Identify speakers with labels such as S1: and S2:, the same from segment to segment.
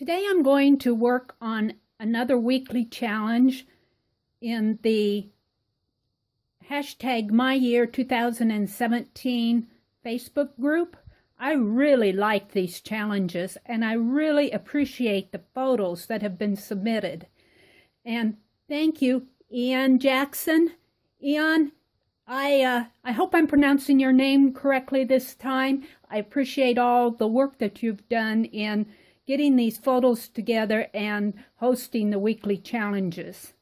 S1: Today I'm going to work on another weekly challenge in the hashtag MyYear2017 Facebook group. I really like these challenges and I really appreciate the photos that have been submitted. And thank you, Ian Jackson. Ian, I hope I'm pronouncing your name correctly this time. I appreciate all the work that you've done in getting these photos together and hosting the weekly challenges.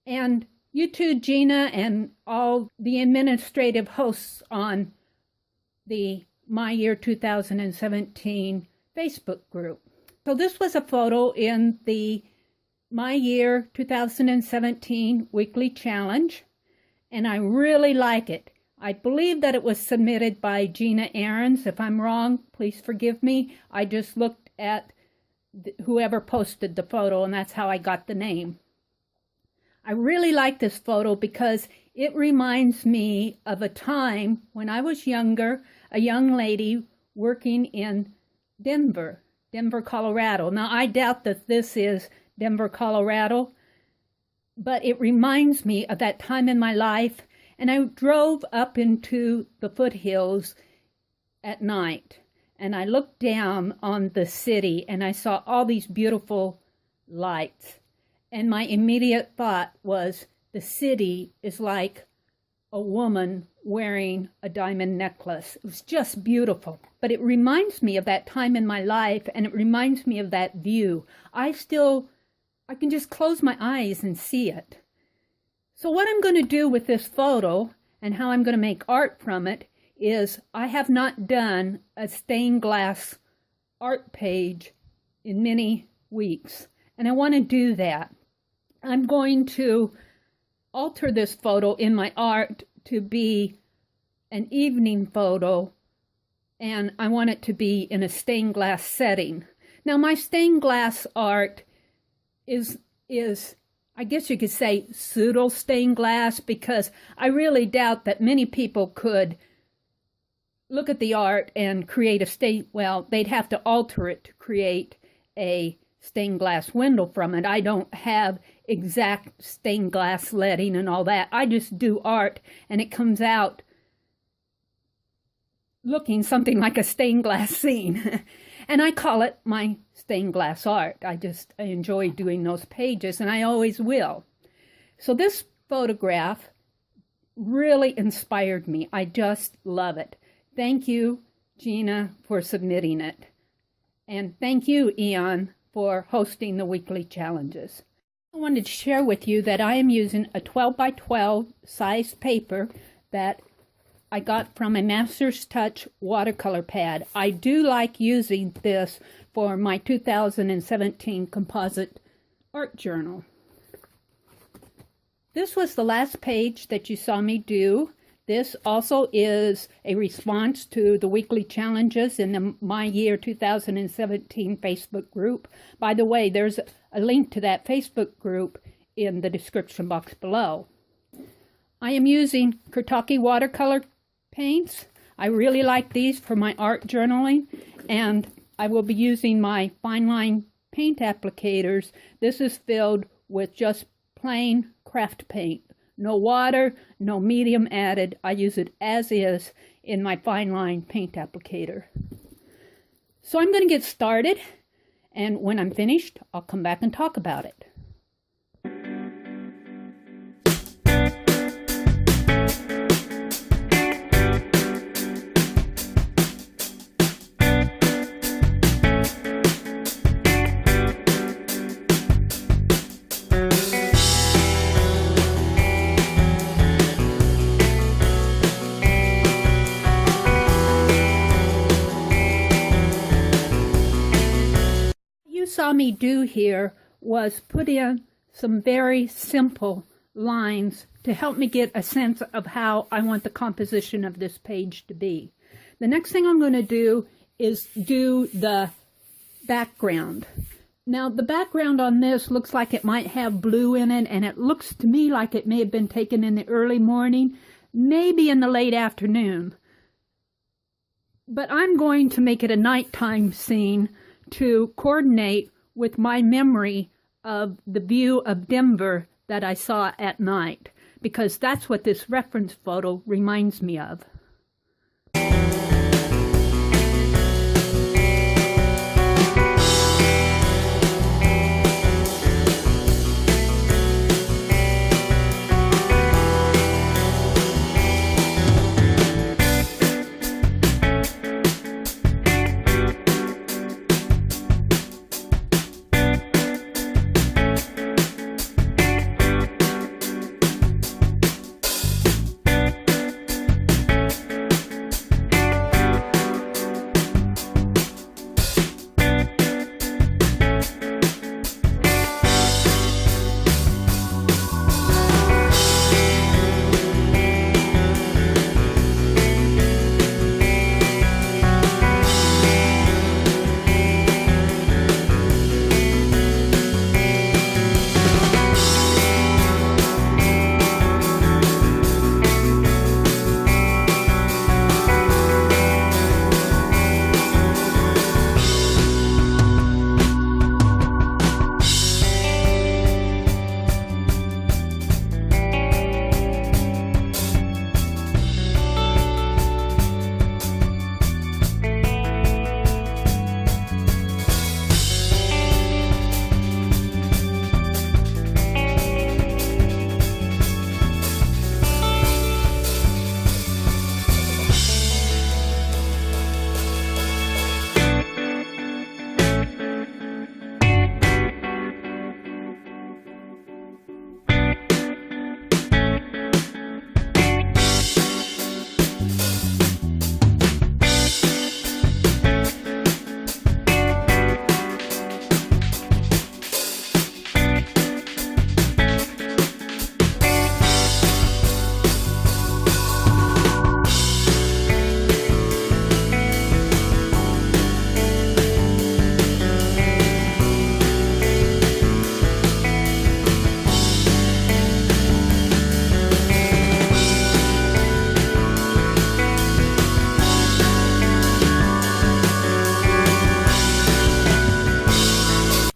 S1: And you too, Gina, and all the administrative hosts on the My Year 2017 Facebook group. So this was a photo in the My Year 2017 weekly challenge, and I really like it. I believe that it was submitted by Gina Ahrens. If I'm wrong, please forgive me. I just looked at whoever posted the photo, and that's how I got the name. I really like this photo because it reminds me of a time when I was younger, a young lady working in Denver, Colorado. Now, I doubt that this is Denver, Colorado, but it reminds me of that time in my life. And I drove up into the foothills at night, and I looked down on the city, and I saw all these beautiful lights. And my immediate thought was, the city is like a woman wearing a diamond necklace. It was just beautiful. But it reminds me of that time in my life, and it reminds me of that view. I can just close my eyes and see it. So what I'm going to do with this photo and how I'm going to make art from it is I have not done a stained glass art page in many weeks, and I want to do that. I'm going to alter this photo in my art to be an evening photo, and I want it to be in a stained glass setting. Now, my stained glass art is I guess you could say pseudo stained glass, because I really doubt that many people could look at the art and create they'd have to alter it to create a stained glass window from it. I don't have exact stained glass leading and all that. I just do art, and it comes out looking something like a stained glass scene. And I call it my stained glass art. I enjoy doing those pages, and I always will. So this photograph really inspired me. I just love it. Thank you, Gina, for submitting it. And thank you, Ian, for hosting the weekly challenges. I wanted to share with you that I am using a 12 by 12 size paper that I got from a Master's Touch watercolor pad. I do like using this for my 2017 composite art journal. This was the last page that you saw me do. This also is a response to the weekly challenges in the My Year 2017 Facebook group. By the way, there's a link to that Facebook group in the description box below. I am using Kurtaki watercolor paints. I really like these for my art journaling, and I will be using my fine line paint applicators. This is filled with just plain craft paint. No water, no medium added. I use it as is in my fine line paint applicator. So I'm going to get started, and when I'm finished, I'll come back and talk about it. Saw me do here was put in some very simple lines to help me get a sense of how I want the composition of this page to be. The next thing I'm going to do is do the background. Now, the background on this looks like it might have blue in it, and it looks to me like it may have been taken in the early morning, maybe in the late afternoon. But I'm going to make it a nighttime scene to coordinate with my memory of the view of Denver that I saw at night, because that's what this reference photo reminds me of.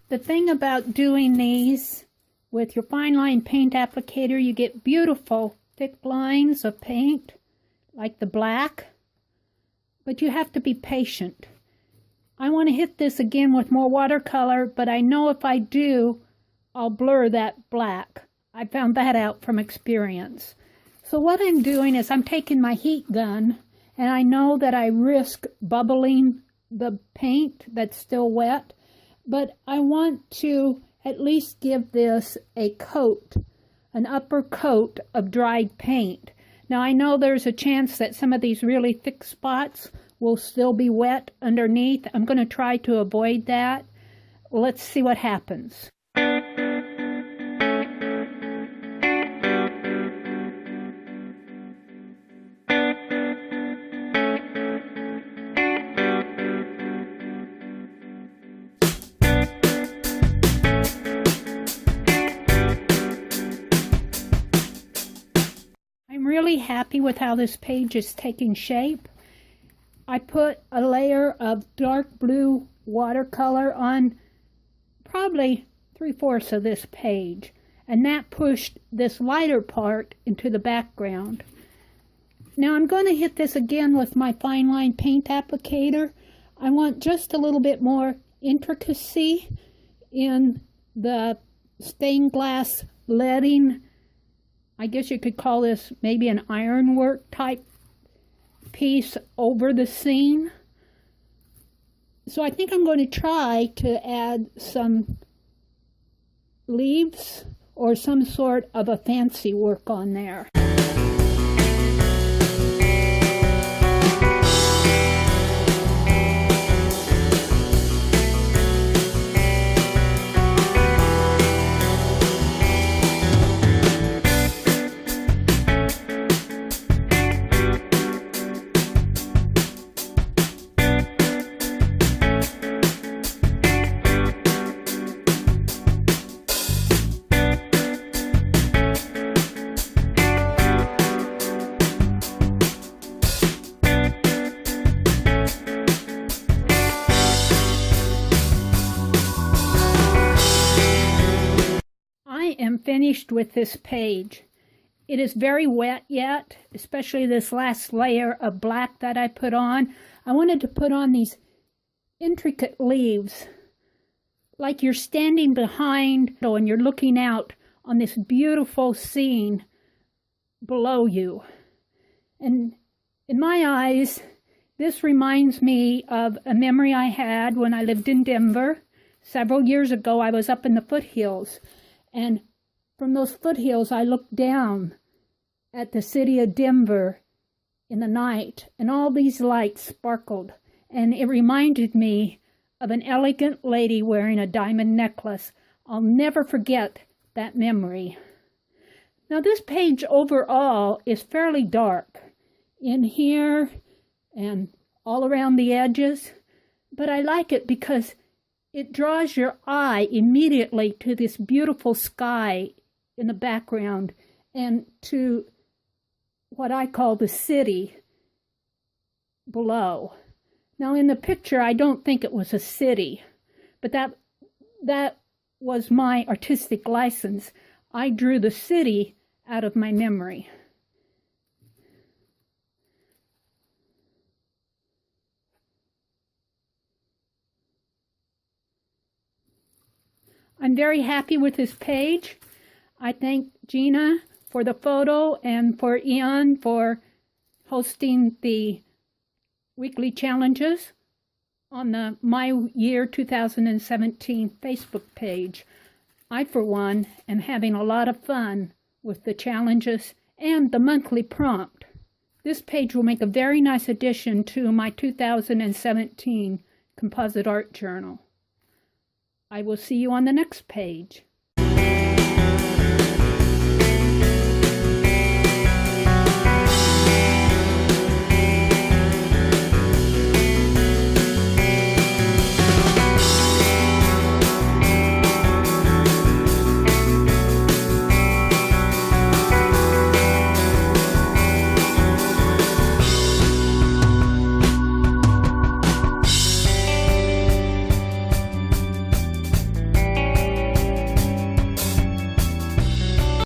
S1: The thing about doing these with your fine line paint applicator, you get beautiful thick lines of paint like the black, but you have to be patient. I want to hit this again with more watercolor, but I know if I do, I'll blur that black. I found that out from experience. So what I'm doing is I'm taking my heat gun, and I know that I risk bubbling the paint that's still wet, but I want to at least give this a coat, an upper coat of dried paint. Now I know there's a chance that some of these really thick spots will still be wet underneath. I'm going to try to avoid that. Let's see what happens. Really happy with how this page is taking shape. I put a layer of dark blue watercolor on probably 3/4 of this page, and that pushed this lighter part into the background. Now I'm going to hit this again with my fine line paint applicator. I want just a little bit more intricacy in the stained glass leading. I guess you could call this maybe an ironwork type piece over the scene. So I think I'm going to try to add some leaves or some sort of a fancy work on there. finished with this page. It is very wet yet, especially this last layer of black that I put on. I wanted to put on these intricate leaves, like you're standing behind and you're looking out on this beautiful scene below you. And in my eyes, this reminds me of a memory I had when I lived in Denver. Several years ago, I was up in the foothills, and from those foothills, I looked down at the city of Denver in the night, and all these lights sparkled, and it reminded me of an elegant lady wearing a diamond necklace. I'll never forget that memory. Now, this page overall is fairly dark in here and all around the edges, but I like it because it draws your eye immediately to this beautiful sky in the background and to what I call the city below. Now, in the picture, I don't think it was a city, but that was my artistic license. I drew the city out of my memory. I'm very happy with this page. I thank Gina for the photo and for Ian for hosting the weekly challenges on the My Year 2017 Facebook page. I, for one, am having a lot of fun with the challenges and the monthly prompt. This page will make a very nice addition to my 2017 Composite Art Journal. I will see you on the next page.